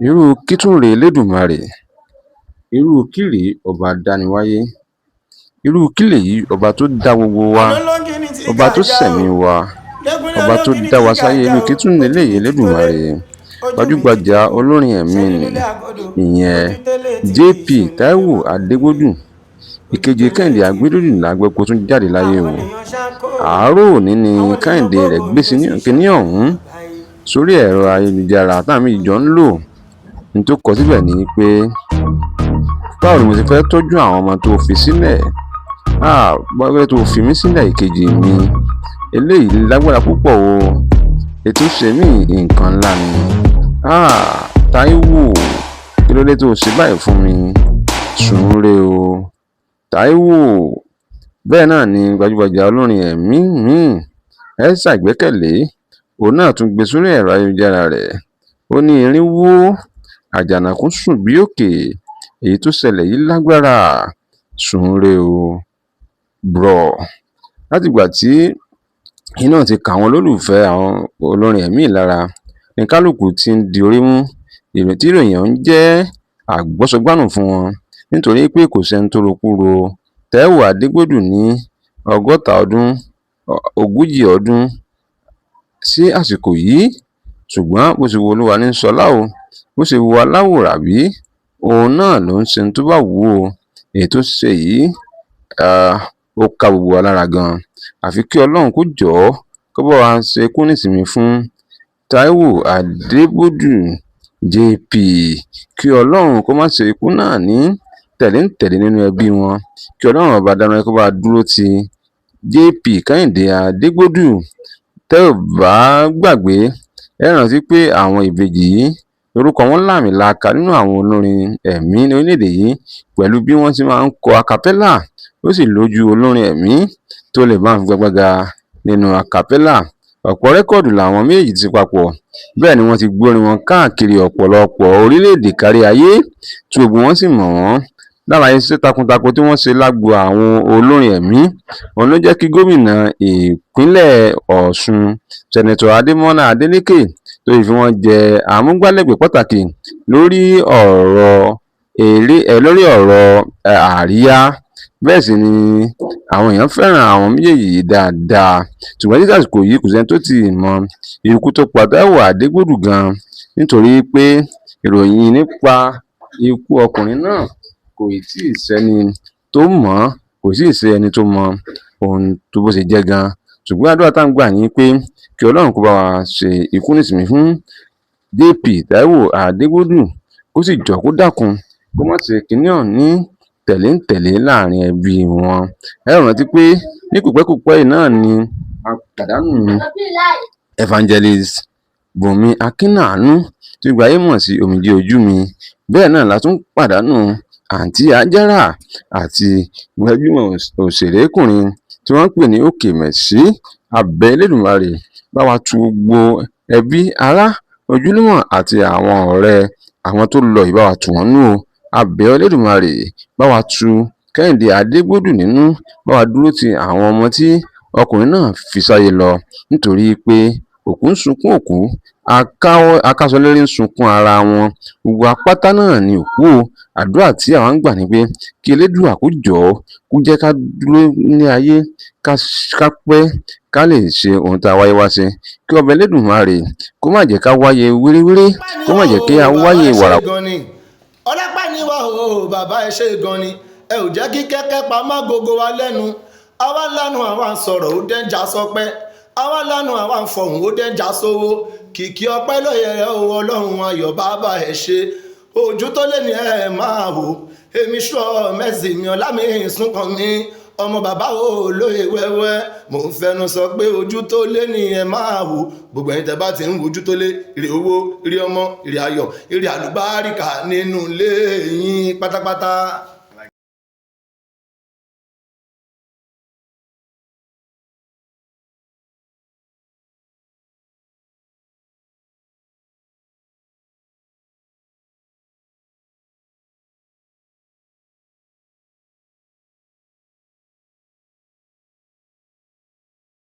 irú kí tún rèé lẹ́dùnmarè, irú kí rèé ọba dániwáyé, irú kí lèyí ọba tó dá gbogbo wa, alólógìní ti ọba tó gàjà o ṣẹ̀mí wa, lẹ́kúnlé ọba tó ológìní dá ti wa sáyé, gàjà irú o kí tún ojú lèléyìí mi ti tólé lẹ́dùnmarè. ojú mi ti Gbajúgbajà tòkó olórin ẹ̀mí sẹ́ni nì nílé àgọ́dọ̀ ìyẹn ojú tẹ́lẹ̀ tí kì í JP ṣonílé Táíwò bàbá Adégbòdù, ojú ìkejì tẹ́lẹ̀ Kẹ́hìndé tí kì Agbédúdú í lágbẹ́pọ̀ tún jáde láyé àwọn o. lèèyàn ṣáko Àárọ̀ òní ni àwọn lèèyàn Kẹ́hìndé rẹ̀ gbogbo gbé tó sì kinní ṣàkó ọ̀hún bàbá yìí sórí ẹ̀rọ ayélujára táwọn méjì jọ ń lò. Ní tó kọ síbẹ̀ ni pé báwo ni mo ti fẹ́ tọ́jú àwọn ọmọ tó fi sílẹ̀, bọ́wẹ́ tó fi mí sílẹ̀ ìkejì mi, eléyìí lágbára púpọ̀ o, ètò ṣe mí nǹkan ńlá ni. Táíwò kí ló dé tó ṣe báyìí fún mi, sùnre o Táíwò. Bẹ́ẹ̀ náà ni gbajúgbajà olórin ẹ̀mí míì Esther Ìgbẹ́kẹ̀lé, òun náà tún gbé sórí ẹ̀rọ ayélujára rẹ̀. Ó ní erin wó, àjànàkú sùn bí òkè, èyí tó ṣẹlẹ̀ yìí lágbára, sùnre o bro. Látìgbà tí iná ti kà àwọn olólùfẹ́ àwọn olórin ẹ̀mí lára ní kálukú ti ń di orí mú, ìrètí ìròyìn ọ̀hún jẹ́ àgbọ́sọgbánù fún wọn nítorí pé kò sẹ́ni tó rokúro. Táíwò Adégbòdù ní 40 ọdún sí àsìkò yìí, ṣùgbọ́n bó ṣe wo Olúwa ní ṣọlá o, bó ṣe wo aláwòrábí òun náà ló ń ṣe tó bá wù ú o. Èyí tó ṣe yìí ó ká gbogbo wa lára gan, àfi kí Ọlọ́run kó jọ̀ọ́ kó bá wa ṣe ikú nísìnyí fún Táíwò Adégbòdù JP, kí Ọlọ́run kó má ṣe ikú náà ní tẹ̀léǹtẹ̀lé nínú ẹbí wọn, kí Ọlọ́run ọba dáná kó bá dúró ti JP Kẹ́hìndé Adégbòdù. Tẹ́ ò bá gbàgbé, ẹ rántí pé àwọn ìbejì yìí orúkọ wọn làmìlaka nínú àwọn olórin ẹ̀mí ní orílẹ̀-èdè yìí pẹ̀lú bí wọ́n ti máa ń kọ acapella. Ó sì lójú olórin ẹ̀mí tó lè bá figagbága nínú acapella. Ọ̀pọ̀ rẹ́kọ̀dù làwọn méjì ti papọ̀, bẹ́ẹ̀ ni wọ́n ti gbórin wọn káàkiri ọ̀pọ̀lọpọ̀ orílẹ̀-èdè kárí ayé tí gbogbo wọn sì mọ̀ wọ́n. Lára iṣẹ́ takuntakun tí wọ́n ṣe lágbo àwọn olórin ẹ̀mí, òun ló jẹ́ kí gómìnà ìpínlẹ̀ Ọ̀ṣun Sẹ́nẹ́tọ̀ Adémọ́lá Adélékè tó fi wọ́n jẹ amúgbálẹ́gbẹ̀ẹ́ pàtàkì lórí ọ̀rọ̀ àríyá. Bẹ́ẹ̀ sì ni àwọn èèyàn fẹ́ràn àwọn méjèèjì yìí dáadáa, ṣùgbọ́n títí àsìkò yìí kò sẹ́ni tó ti mọ ikú tó pa Táíwò Adégbòdù gan, nítorí pé ìròyìn nípa ikú ọkùnrin náà kò tí ì sẹ́ni tó mọ̀, kò sì sí ẹni tó mọ ohun tó bó ṣe jẹ́ gan. Ṣùgbọ́n àdúrà tá ń gbà ní pé kí Ọlọ́run kó bá wa ṣe ikú nísìnyí fún JP Táíwò Adégbòdù, kó sì jọ̀ọ́ kó dákun kó má ṣe kinní ọ̀hún ní tẹ̀léǹtẹ̀lé láàrin ẹbí wọn. Ẹ rántí pé ní kòpẹ́kòpẹ́ yìí náà ni a pàdánù Evangelist Bùnmi Akínàánú tí gbogbo ayé mọ̀ sí Omijé Ojú Mi. Bẹ́ẹ̀ náà la tún pàdánù àǹtí Àjàrà àti gbajúmọ̀ òṣèrékùnrin tí wọ́n ń pè ní Òkèmẹsí. Abẹ́ Elédùmarè bá wa tu gbogbo ẹbí ará ojúlùmọ̀ àti àwọn ọ̀rẹ́ àwọn tó lọ yìí, bá wa tù wọ́n nú o. Abẹ́ Elédùmarè bá wa tu Kẹ́hìndé Adégbòdù nínú, bá wa dúró ti àwọn ọmọ tí ọkùnrin náà fi sáyé lọ, nítorí pé òkú ń sunkún òkú, akásọlérí ń sunkún ara wọn, gbogbo apáta náà ni òkú o. Àdúrà tí àwọn ń gbà ni pé kí Elédùà kó jọ̀ọ́ kó jẹ́ ká dúró ní ayé, ká pẹ́, ká lè ṣe ohun tá a wáyé wá ṣe, kí ọba Elédùmarè kó má jẹ́ ká wáyé wéréwéré, kó má jẹ́ kí a wáyé wàrà. ọlọ́pàá ni wà o bàbá ẹ ṣe gan ni, ẹ ò jẹ́ kí kẹ́kẹ́ pa má gbogbo wa lẹ́nu. àwa lánàá àwa ń sọ̀rọ̀ ó dẹ́njà sọpẹ́, àwa lánàá àwa ń fọhùn ó dẹ́njà sówó. kìkì ọpẹ́ ló yẹ ẹ o Ọlọ́run ayọ̀ bàbá ẹ ṣe, ojú tó lé ní ẹ máa wò. èmi ṣọ́ mẹ́sì mi ọ̀la mi sunkàn mi, ọmọ bàbá wo lóye wẹ́wẹ́. mò ń fẹnu sọ pé ojú tó lé ní ẹ máa wò. gbogbo ẹ̀yin tẹ́ bá ti ń wojú tó lé, ire owó, ire ọmọ, ire ayọ̀, ire àlùbáríkà nínú ilé yín pátápátá.